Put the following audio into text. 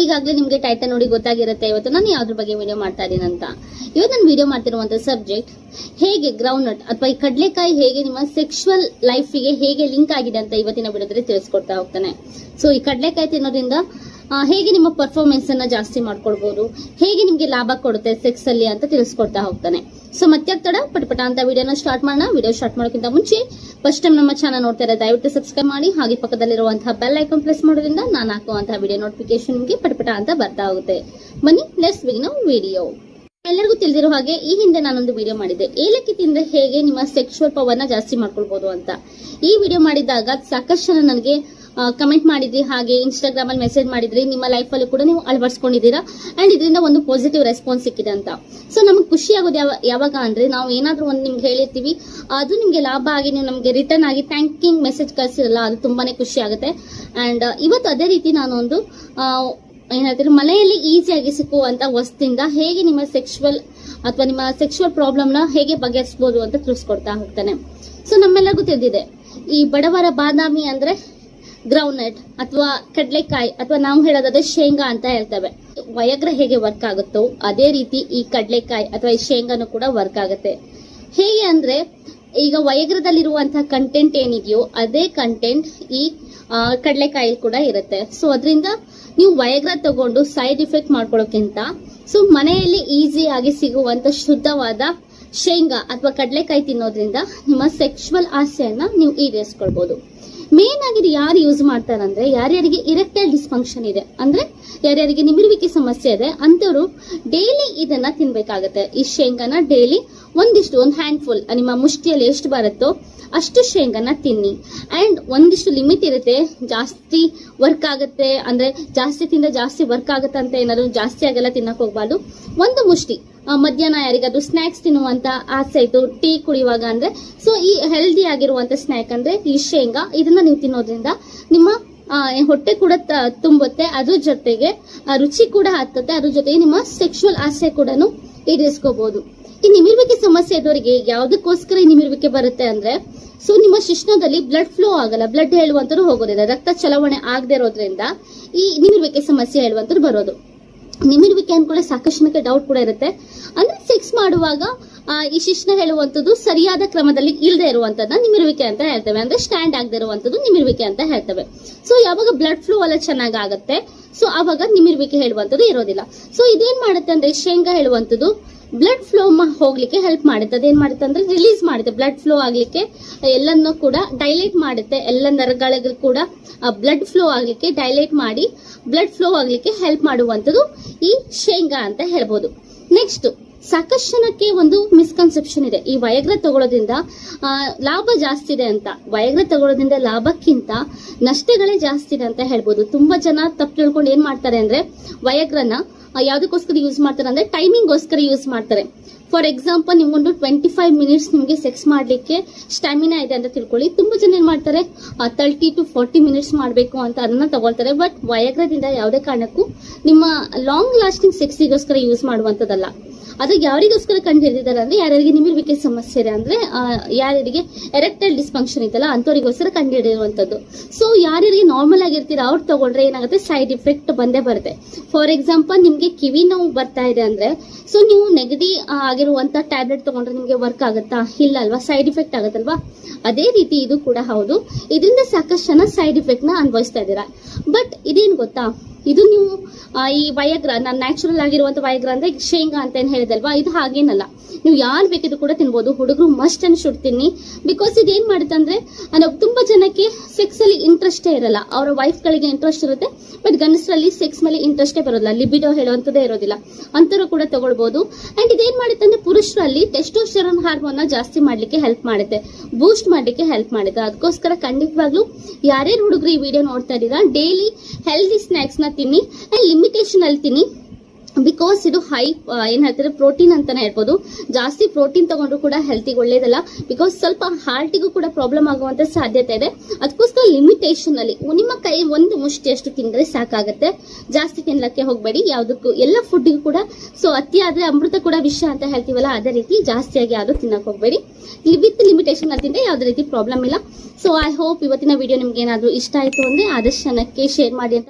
ಈಗಾಗಲೇ ನಿಮಗೆ ಟೈಟಲ್ ನೋಡಿ ಗೊತ್ತಾಗಿರುತ್ತೆ ಇವತ್ತು ನಾನು ಯಾವ್ದ್ರ ಬಗ್ಗೆ ವಿಡಿಯೋ ಮಾಡ್ತಾ ಇದ್ದೀನಿ ಅಂತ. ಇವತ್ತು ನಾನು ವಿಡಿಯೋ ಮಾಡ್ತಿರುವಂತ ಸಬ್ಜೆಕ್ಟ್ ಹೇಗೆ ಗ್ರೌಂಡ್ ನಟ್ ಅಥವಾ ಈ ಕಡಲೆಕಾಯಿ ಹೇಗೆ ನಿಮ್ಮ ಸೆಕ್ಷುವಲ್ ಲೈಫಿಗೆ ಹೇಗೆ ಲಿಂಕ್ ಆಗಿದೆ ಅಂತ ಇವತ್ತಿನ ವಿಡಿಯೋದಲ್ಲಿ ತಿಳಿಸ್ಕೊಡ್ತಾ ಹೋಗ್ತಾನೆ. ಸೊ ಈ ಕಡಲೆಕಾಯಿ ತಿನ್ನೋದ್ರಿಂದ ಹೇಗೆ ನಿಮ್ಮ ಪರ್ಫಾರ್ಮೆನ್ಸ್ ಅನ್ನ ಜಾಸ್ತಿ ಮಾಡ್ಕೊಳ್ಬಹುದು, ಹೇಗೆ ನಿಮ್ಗೆ ಲಾಭ ಕೊಡುತ್ತೆ ಸೆಕ್ಸ್ ಅಲ್ಲಿ ಅಂತ ತಿಳಿಸ್ಕೊಡ್ತಾ ಹೋಗ್ತಾನೆ. ಸೊ ಮತ್ತೆ ತಡ ಪಟಪಟ ಅಂತ ವಿಡಿಯೋನ ಸ್ಟಾರ್ಟ್ ಮಾಡೋಣ. ವಿಡಿಯೋ ಸ್ಟಾರ್ಟ್ ಮಾಡೋಕ್ಕಿಂತ ಮುಂಚೆ ಫಸ್ಟ್ ಟೈಮ್ ನಮ್ಮ ಚಾನಲ್ ನೋಡ್ತಾ ಇರೋ ದಯವಿಟ್ಟು ಸಬ್ಸ್ಕ್ರೈಬ್ ಮಾಡಿ, ಹಾಗೆ ಪಕ್ಕದಲ್ಲಿರುವಂತಹ ಬೆಲ್ ಐಕಾನ್ ಪ್ರೆಸ್ ಮಾಡೋದ್ರಿಂದ ನಾನು ಹಾಕುವಂತಹ ವಿಡಿಯೋ ನೋಟಿಫಿಕೇಶನ್ ನಿಮಗೆ ಪಟಪಟ ಅಂತ ಬರ್ತಾ ಹೋಗುತ್ತೆ. ಬನ್ನಿ ಲೆಟ್ಸ್ ಬಿಗಿನ್ ವಿಡಿಯೋ. ಎಲ್ಲರಿಗೂ ತಿಳಿದಿರೋ ಹಾಗೆ ಈ ಹಿಂದೆ ನಾನೊಂದು ವಿಡಿಯೋ ಮಾಡಿದ್ದೆ, ಏಲಕ್ಕಿ ತಿಂದ್ರೆ ಹೇಗೆ ನಿಮ್ಮ ಸೆಕ್ಷುವಲ್ ಪವರ್ ನ ಜಾಸ್ತಿ ಮಾಡ್ಕೊಳ್ಬಹುದು ಅಂತ. ಈ ವಿಡಿಯೋ ಮಾಡಿದಾಗ ಸಾಕಷ್ಟು ಜನ ನನಗೆ ಕಮೆಂಟ್ ಮಾಡಿದ್ರಿ, ಹಾಗೆ ಇನ್ಸ್ಟಾಗ್ರಾಮ್ ಅಲ್ಲಿ ಮೆಸೇಜ್ ಮಾಡಿದ್ರಿ, ನಿಮ್ಮ ಲೈಫ್ ಅಲ್ಲಿ ಕೂಡ ನೀವು ಅಳವಡಿಸ್ಕೊಂಡಿದ್ದೀರಾ ಅಂಡ್ ಇದರಿಂದ ಒಂದು ಪಾಸಿಟಿವ್ ರೆಸ್ಪಾನ್ಸ್ ಸಿಕ್ಕಿದೆ ಅಂತ. ಸೊ ನಮ್ಗೆ ಖುಷಿ ಆಗೋದು ಯಾವಾಗ ಅಂದ್ರೆ ನಾವು ಏನಾದ್ರೂ ಒಂದು ನಿಮ್ಗೆ ಹೇಳಿರ್ತೀವಿ, ಅದು ನಿಮ್ಗೆ ಲಾಭ ಆಗಿ ನೀವು ನಮ್ಗೆ ರಿಟರ್ನ್ ಆಗಿ ಥ್ಯಾಂಕಿಂಗ್ ಮೆಸೇಜ್ ಕಳಿಸಿರಲ್ಲ, ಅದು ತುಂಬಾನೇ ಖುಷಿ ಆಗುತ್ತೆ. ಅಂಡ್ ಇವತ್ತು ಅದೇ ರೀತಿ ನಾನು ಒಂದು ಏನ್ ಹೇಳ್ತೀರಿ, ಮನೆಯಲ್ಲಿ ಈಸಿಯಾಗಿ ಸಿಕ್ಕುವಂತ ವಸ್ತುವಿಂದ ಹೇಗೆ ನಿಮ್ಮ ಸೆಕ್ಷುವಲ್ ಅಥವಾ ನಿಮ್ಮ ಸೆಕ್ಷುವಲ್ ಪ್ರಾಬ್ಲಮ್ ನ ಹೇಗೆ ಬಗೆಹರಿಸಬಹುದು ಅಂತ ತಿಳಿಸ್ಕೊಡ್ತಾ ಹೋಗ್ತಾನೆ. ಸೊ ನಮ್ಮೆಲ್ಲರಿಗೂ ತಿಳಿದಿದೆ, ಈ ಬಡವರ ಬಾದಾಮಿ ಅಂದ್ರೆ ಗ್ರೌಂಡ್ ನಟ್ ಅಥವಾ ಕಡಲೆಕಾಯಿ ಅಥವಾ ನಾವು ಹೇಳೋದಾದ್ರೆ ಶೇಂಗಾ ಅಂತ ಹೇಳ್ತೇವೆ. ವಯಗ್ರ ಹೇಗೆ ವರ್ಕ್ ಆಗುತ್ತೋ ಅದೇ ರೀತಿ ಈ ಕಡಲೆಕಾಯಿ ಅಥವಾ ಈ ಶೇಂಗಾನು ಕೂಡ ವರ್ಕ್ ಆಗುತ್ತೆ. ಹೇಗೆ ಅಂದ್ರೆ ಈಗ ವಯಗ್ರದಲ್ಲಿರುವಂತಹ ಕಂಟೆಂಟ್ ಏನಿದೆಯೋ ಅದೇ ಕಂಟೆಂಟ್ ಈ ಕಡಲೆಕಾಯಿ ಕೂಡ ಇರುತ್ತೆ. ಸೊ ಅದರಿಂದ ನೀವು ವಯಗ್ರ ತಗೊಂಡು ಸೈಡ್ ಇಫೆಕ್ಟ್ ಮಾಡ್ಕೊಳ್ಳೋಕ್ಕಿಂತ ಸೊ ಮನೆಯಲ್ಲಿ ಈಸಿ ಆಗಿ ಸಿಗುವಂತ ಶುದ್ಧವಾದ ಶೇಂಗಾ ಅಥವಾ ಕಡಲೆಕಾಯಿ ತಿನ್ನೋದ್ರಿಂದ ನಿಮ್ಮ ಸೆಕ್ಷುವಲ್ ಆಸೆಯನ್ನ ನೀವು ಈಡೇರಿಸ್ಕೊಳ್ಬಹುದು. ಮೇನ್ ಆಗಿ ಯಾರು ಯೂಸ್ ಮಾಡ್ತಾರಂದ್ರೆ ಯಾರ್ಯಾರಿಗೆ ಇರೆಕ್ಟೈಲ್ ಡಿಸ್ಫಂಕ್ಷನ್ ಇದೆ, ಅಂದ್ರೆ ಯಾರ್ಯಾರಿಗೆ ನಿಮಿರುವಿಕೆ ಸಮಸ್ಯೆ ಇದೆ ಅಂತವರು ಡೈಲಿ ಇದನ್ನ ತಿನ್ಬೇಕಾಗತ್ತೆ. ಈ ಶೇಂಗಾನ ಡೈಲಿ ಒಂದು ಹ್ಯಾಂಡ್ಫುಲ್ ನಿಮ್ಮ ಮುಷ್ಟಿಯಲ್ಲಿ ಎಷ್ಟು ಬರುತ್ತೋ ಅಷ್ಟು ಶೇಂಗಾನ ತಿನ್ನಿ. ಅಂಡ್ ಒಂದಿಷ್ಟು ಲಿಮಿಟ್ ಇರುತ್ತೆ, ಜಾಸ್ತಿ ವರ್ಕ್ ಆಗುತ್ತೆ ಅಂದ್ರೆ ಜಾಸ್ತಿ ತಿಂದ ಜಾಸ್ತಿ ವರ್ಕ್ ಆಗುತ್ತೆ ಅಂತ ಏನಾದ್ರು ಜಾಸ್ತಿ ಆಗಲ್ಲ ತಿನ್ನಕ್ ಹೋಗ್ಬಾರ್ದು. ಒಂದು ಮುಷ್ಟಿ ಮಧ್ಯಾಹ್ನ ಯಾರಿಗಾದ್ರೂ ಸ್ನಾಕ್ಸ್ ತಿನ್ನುವಂತ ಆಸೆ ಆಯ್ತು, ಟೀ ಕುಡಿಯುವಾಗ ಅಂದ್ರೆ ಸೊ ಈ ಹೆಲ್ದಿ ಆಗಿರುವಂತ ಸ್ನಾಕ್ ಅಂದ್ರೆ ಈ ಶೇಂಗಾ, ಇದನ್ನ ನೀವು ತಿನ್ನೋದ್ರಿಂದ ನಿಮ್ಮ ಹೊಟ್ಟೆ ಕೂಡ ತುಂಬುತ್ತೆ, ಅದ್ರ ಜೊತೆಗೆ ರುಚಿ ಕೂಡ ಹತ್ತುತ್ತೆ, ಅದ್ರ ಜೊತೆಗೆ ನಿಮ್ಮ ಸೆಕ್ಷುವಲ್ ಆಸೆ ಕೂಡ ಈಡೇರಿಸ್ಕೋಬಹುದು. ಈ ನಿಮಿರುವಿಕೆ ಸಮಸ್ಯೆ ಇದ್ದವರಿಗೆ ಯಾವ್ದಕ್ಕೋಸ್ಕರ ಈ ನಿಮಿರುವಿಕೆ ಬರುತ್ತೆ ಅಂದ್ರೆ ಸೊ ನಿಮ್ಮ ಶಿಶ್ನದಲ್ಲಿ ಬ್ಲಡ್ ಫ್ಲೋ ಆಗಲ್ಲ, ಬ್ಲಡ್ ಹೇಳುವಂತರು ಹೋಗೋದಿಲ್ಲ, ರಕ್ತ ಚಲಾವಣೆ ಆಗದೆ ಇರೋದ್ರಿಂದ ಈ ನಿಮಿರುವಿಕೆ ಸಮಸ್ಯೆ ಹೇಳುವಂತರು ಬರೋದು. ನಿಮಿರುವಿಕೆ ಅನ್ಕೊಳ್ಳೆ ಸಾಕಷ್ಟು ಜನಕ್ಕೆ ಡೌಟ್ ಕೂಡ ಇರುತ್ತೆ, ಅಂದ್ರೆ ಸೆಕ್ಸ್ ಮಾಡುವಾಗ ಈ ಶಿಶ್ನ ಹೇಳುವಂತದ್ದು ಸರಿಯಾದ ಕ್ರಮದಲ್ಲಿ ಇಲ್ಲದೆ ಇರುವಂತದನ್ನ ನಿಮಿರುವಿಕೆ ಅಂತ ಹೇಳ್ತೇವೆ, ಅಂದ್ರೆ ಸ್ಟ್ಯಾಂಡ್ ಆಗದೆ ಇರುವಂತದ್ದು ನಿಮಿರುವಿಕೆ ಅಂತ ಹೇಳ್ತೇವೆ. ಸೊ ಯಾವಾಗ ಬ್ಲಡ್ ಫ್ಲೋ ಎಲ್ಲ ಚೆನ್ನಾಗಿ ಆಗುತ್ತೆ ಸೊ ಅವಾಗ ನಿಮಿರುವಿಕೆ ಹೇಳುವಂತದ್ದು ಇರೋದಿಲ್ಲ. ಸೊ ಇದೇನ್ ಮಾಡುತ್ತೆ ಅಂದ್ರೆ ಶೇಂಗಾ ಹೇಳುವಂತದ್ದು ಬ್ಲಡ್ ಫ್ಲೋ ಹೋಗ್ಲಿಕ್ಕೆ ಹೆಲ್ಪ್ ಮಾಡುತ್ತೆ. ಅದೇನ್ ಮಾಡುತ್ತೆ ಅಂದ್ರೆ ರಿಲೀಸ್ ಮಾಡುತ್ತೆ, ಬ್ಲಡ್ ಫ್ಲೋ ಆಗ್ಲಿಕ್ಕೆ ಎಲ್ಲನ್ನೂ ಕೂಡ ಡೈಲೇಟ್ ಮಾಡುತ್ತೆ, ಎಲ್ಲ ನರಗಳಿಗೆ ಕೂಡ ಬ್ಲಡ್ ಫ್ಲೋ ಆಗ್ಲಿಕ್ಕೆ ಡೈಲೇಟ್ ಮಾಡಿ ಬ್ಲಡ್ ಫ್ಲೋ ಆಗ್ಲಿಕ್ಕೆ ಹೆಲ್ಪ್ ಮಾಡುವಂತದ್ದು ಈ ಶೇಂಗಾ ಅಂತ ಹೇಳ್ಬೋದು. ನೆಕ್ಸ್ಟ್ ಸಾಕಷ್ಟು ಜನಕ್ಕೆ ಒಂದು ಮಿಸ್ಕನ್ಸೆಪ್ಷನ್ ಇದೆ, ಈ ವಯಗ್ರ ತಗೊಳ್ಳೋದ್ರಿಂದ ಲಾಭ ಜಾಸ್ತಿ ಇದೆ ಅಂತ. ವಯಗ್ರ ತಗೊಳ್ಳೋದ್ರಿಂದ ಲಾಭಕ್ಕಿಂತ ನಷ್ಟಗಳೇ ಜಾಸ್ತಿ ಇದೆ ಅಂತ ಹೇಳ್ಬೋದು. ತುಂಬಾ ಜನ ತಪ್ಪು ತಿಳ್ಕೊಂಡು ಏನ್ ಮಾಡ್ತಾರೆ ಅಂದ್ರೆ ವಯಗ್ರನ ಯಾವ್ದಕ್ಕೋಸ್ಕರ ಯೂಸ್ ಮಾಡ್ತಾರೆ ಅಂದ್ರೆ ಟೈಮಿಂಗ್ ಗೋಸ್ಕರ ಯೂಸ್ ಮಾಡ್ತಾರೆ. ಫಾರ್ ಎಕ್ಸಾಂಪಲ್ ನಿಮ್ಗೊಂದು 25 ಮಿನಿಟ್ಸ್ ನಿಮ್ಗೆ ಸೆಕ್ಸ್ ಮಾಡ್ಲಿಕ್ಕೆ ಸ್ಟಾಮಿನಾ ಇದೆ ಅಂತ ತಿಳ್ಕೊಳ್ಳಿ, ತುಂಬಾ ಜನ ಏನ್ ಮಾಡ್ತಾರೆ 30 to 40 ಮಿನಿಟ್ಸ್ ಮಾಡ್ಬೇಕು ಅಂತ ಅದನ್ನ ತಗೊಳ್ತಾರೆ. ಬಟ್ ವಯಗ್ರದಿಂದ ಯಾವುದೇ ಕಾರಣಕ್ಕೂ ನಿಮ್ಮ ಲಾಂಗ್ ಲಾಸ್ಟಿಂಗ್ ಸೆಕ್ಸಿಗೋಸ್ಕರ ಯೂಸ್ ಮಾಡುವಂತದಲ್ಲ. ಅದು ಯಾರಿಗೋಸ್ಕರ ಕಂಡು ಹಿಡಿದಿದ್ದಾರೆ ಅಂದ್ರೆ ಯಾರ್ಯಾರಿಗೆ ನಿಮಿರುವಿಕೆ ಸಮಸ್ಯೆ ಇದೆ ಅಂದ್ರೆ ಯಾರ್ಯಾರಿಗೆ ಎರೆಕ್ಟೈಲ್ ಡಿಸ್ಫಂಕ್ಷನ್ ಇದೆಯಲ್ಲ ಅಂತವರಿಗೋಸ್ಕರ ಕಂಡು ಹಿಡಿಯುವಂತದ್ದು. ಸೊ ಯಾರ್ಯಾರಿಗೆ ನಾರ್ಮಲ್ ಆಗಿರ್ತೀರ ಅವ್ರು ತಗೊಂಡ್ರೆ ಏನಾಗುತ್ತೆ, ಸೈಡ್ ಇಫೆಕ್ಟ್ ಬಂದೇ ಬರುತ್ತೆ. ಫಾರ್ ಎಕ್ಸಾಂಪಲ್ ನಿಮ್ಗೆ ಕಿವಿ ನೋವು ಬರ್ತಾ ಇದೆ ಅಂದ್ರೆ ಸೊ ನೀವು ನೆಗಡಿ ಆಗಿರುವಂತ ಟ್ಯಾಬ್ಲೆಟ್ ತಗೊಂಡ್ರೆ ನಿಮ್ಗೆ ವರ್ಕ್ ಆಗುತ್ತಾ? ಇಲ್ಲ ಅಲ್ವಾ, ಸೈಡ್ ಇಫೆಕ್ಟ್ ಆಗುತ್ತಲ್ವಾ. ಅದೇ ರೀತಿ ಇದು ಕೂಡ ಹೌದು, ಇದರಿಂದ ಸಾಕಷ್ಟು ಜನ ಸೈಡ್ ಇಫೆಕ್ಟ್ ನ ಅನುಭವಿಸ್ತಾ ಇದ್ದೀರಾ. ಬಟ್ ಇದೇನ್ ಗೊತ್ತಾ, ಇದು ನೀವು ಈ ವಯಗ್ರ ನಾನು ನ್ಯಾಚುರಲ್ ಆಗಿರುವಂತ ವಯಗ್ರ ಅಂದ್ರೆ ಶೇಂಗಾ ಅಂತ ಏನ್ ಹೇಳಿದಲ್ವಾ, ಇದು ಹಾಗೇನಲ್ಲ. ನೀವು ಯಾರು ಬೇಕಿದ್ರು ಕೂಡ ತಿನ್ಬೋದು, ಹುಡುಗರು ಮಸ್ಟ್ ಅನ್ ಶುಡ್ ತಿನ್ನಿ. ಬಿಕಾಸ್ ಇದೇನ್ ಮಾಡುತ್ತೆ ಅಂದ್ರೆ ತುಂಬಾ ಜನಕ್ಕೆ ಸೆಕ್ಸ್ ಅಲ್ಲಿ ಇಂಟ್ರೆಸ್ಟೇ ಇರಲ್ಲ, ಅವರ ವೈಫ್ ಗಳಿಗೆ ಇಂಟ್ರೆಸ್ಟ್ ಇರುತ್ತೆ ಬಟ್ ಗಂಡಸರಲ್ಲಿ ಸೆಕ್ಸ್ ಮೇಲೆ ಇಂಟ್ರೆಸ್ಟೇ ಬರೋದಿಲ್ಲ, ಲಿಬಿಡೋ ಹೇಳುವಂತದೇ ಇರೋದಿಲ್ಲ, ಅಂತರೂ ಕೂಡ ತಗೊಳ್ಬಹುದು. ಅಂಡ್ ಇದೇನ್ ಮಾಡುತ್ತೆ ಅಂದ್ರೆ ಪುರುಷರಲ್ಲಿ ಟೆಸ್ಟೋಸ್ಟೆರಾನ್ ಹಾರ್ಮೋನ್ ಜಾಸ್ತಿ ಮಾಡ್ಲಿಕ್ಕೆ ಹೆಲ್ಪ್ ಮಾಡುತ್ತೆ, ಬೂಸ್ಟ್ ಮಾಡ್ಲಿಕ್ಕೆ ಹೆಲ್ಪ್ ಮಾಡುತ್ತೆ. ಅದಕ್ಕೋಸ್ಕರ ಖಂಡಿತವಾಗ್ಲೂ ಯಾರ್ಯಾರು ಹುಡುಗರು ಈ ವಿಡಿಯೋ ನೋಡ್ತಾ ಇದ್ದೀರಾ ಡೈಲಿ ಹೆಲ್ದಿ ಸ್ನಾಕ್ಸ್ ನ ತಿನ್ನಿ ಅಂಡ್ ಲಿಮಿಟೇಷನ್ ಅಲ್ಲಿ ತಿನ್ನಿ. ಬಿಕಾಸ್ ಇದು ಹೈ ಏನ್ ಹೇಳ್ತಾರೆ ಪ್ರೋಟೀನ್ ಅಂತಾನೆ ಹೇಳ್ಬೋದು. ಜಾಸ್ತಿ ಪ್ರೋಟೀನ್ ತಗೊಂಡ್ರು ಕೂಡ ಹೆಲ್ತಿಗೆ ಒಳ್ಳೇದಲ್ಲ, ಬಿಕಾಸ್ ಸ್ವಲ್ಪ ಹಾರ್ಟಿಗೂ ಕೂಡ ಪ್ರಾಬ್ಲಮ್ ಆಗುವಂತ ಸಾಧ್ಯತೆ ಇದೆ. ಅದಕ್ಕೋಸ್ಕರ ಲಿಮಿಟೇಷನ್ ಅಲ್ಲಿ ನಿಮ್ಮ ಕೈ ಒಂದು ಮುಷ್ಟಿ ಅಷ್ಟು ತಿಂದ್ರೆ ಸಾಕಾಗತ್ತೆ, ಜಾಸ್ತಿ ತಿನ್ಲಕ್ಕೆ ಹೋಗ್ಬೇಡಿ ಯಾವ್ದಕ್ಕೂ. ಎಲ್ಲ ಫುಡ್ಗೂ ಕೂಡ ಸೊ ಅತಿ ಆದ್ರೆ ಅಮೃತ ಕೂಡ ವಿಷ ಅಂತ ಹೇಳ್ತೀವಲ್ಲ, ಅದೇ ರೀತಿ ಜಾಸ್ತಿಯಾಗಿ ಯಾವ್ದು ತಿನ್ನಕ್ ಹೋಗ್ಬೇಡಿ. ವಿತ್ ಲಿಮಿಟೇಷನ್ ಅಲ್ಲಿ ತಿಂದ್ರೆ ಯಾವ್ದೇ ರೀತಿ ಪ್ರಾಬ್ಲಮ್ ಇಲ್ಲ. ಸೊ ಐ ಹೋಪ್ ಇವತ್ತಿನ ವಿಡಿಯೋ ನಿಮ್ಗೆ ಏನಾದ್ರು ಇಷ್ಟ ಆಯ್ತು ಅಂದ್ರೆ ಆದಷ್ಟು ಜನಕ್ಕೆ ಶೇರ್ ಮಾಡಿ ಅಂತ